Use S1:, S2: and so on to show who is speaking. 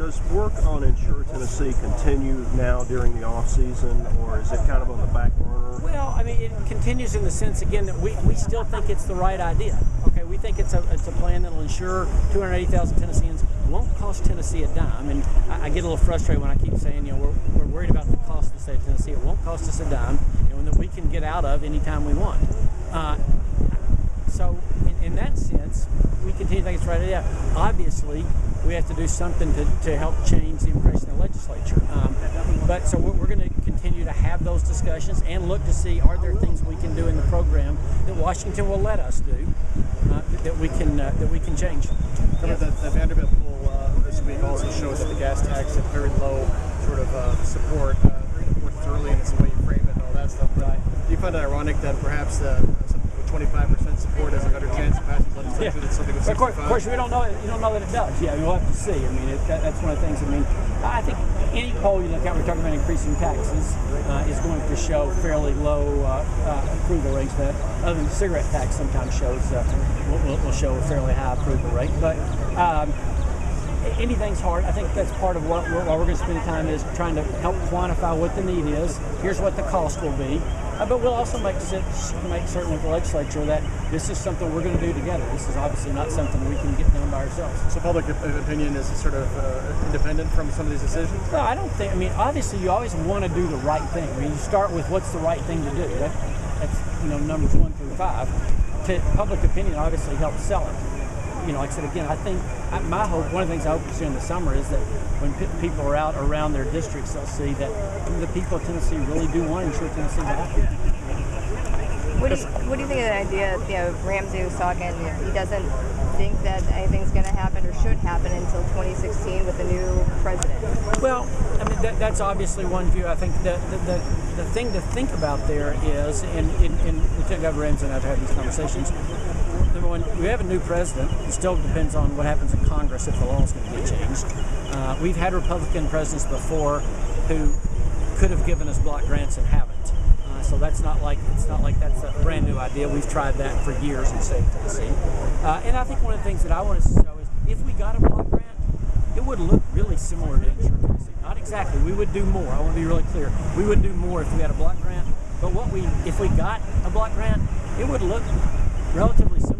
S1: does work on Insure Tennessee continue now during the off season, or is it kind of on the back burner?
S2: Well, I mean, it continues in the sense, again, that we still think it's the right idea. Okay, we think it's a plan that'll insure 280,000 Tennesseans. Won't cost Tennessee a dime, and I get a little frustrated when I keep saying, we're worried about the cost of the state of Tennessee. It won't cost us a dime, and that we can get out of anytime we want. So in that sense, we continue to think it's the right idea. Obviously, we have to do something to help change the impression of the legislature. But so we're going to continue to have those discussions and look to see, are there things we can do in the program that Washington will let us do that we can change.
S3: The Vanderbilt poll this week also shows that the gas tax had very low sort of support. It's early and it's the way you frame it and all that stuff. But do you find it ironic that perhaps some 25% support has a better chance of passing legislation than something with 65%?
S2: Of course, we don't know. You don't know that it does. Yeah, we'll have to see. I mean, that's one of the things. I mean, I think any poll you look at, we're talking about increasing taxes, is going to show fairly low approval rates. That other than the cigarette tax, sometimes shows will show a fairly high approval rate. But anything's hard. I think that's part of what we're going to spend time is trying to help quantify what the need is. Here's what the cost will be. But we'll also make certain with the legislature that this is something we're going to do together. This is obviously not something we can get done by ourselves.
S3: So public opinion is sort of independent from some of these decisions?
S2: No, I don't think. I mean, obviously, you always want to do the right thing. I mean, you start with what's the right thing to do. That's numbers 1 through 5. Public opinion obviously helps sell it. Like I said, again, I think my hope, one of the things I hope to see in the summer is that when people are out around their districts, they'll see that the people of Tennessee really do want Insure Tennessee back.
S4: What do you think of the idea, Ramsey was talking, he doesn't think that anything's going to happen or should happen until 2016 with a new president? Well,
S2: I mean, that's obviously one view. I think the thing to think about there is, and Lieutenant Governor Ramsey and I have had these conversations, number one, we have a new president. It still depends on what happens in Congress if the law is going to get changed. We've had Republican presidents before who could have given us block grants and haven't. So it's not like that's a brand new idea. We've tried that for years in the state of Tennessee. And I think one of the things that I want us to show is if we got a block grant, it would look really similar to Insure Tennessee. Not exactly. We would do more. I want to be really clear. We would do more if we had a block grant. But if we got a block grant, it would look relatively similar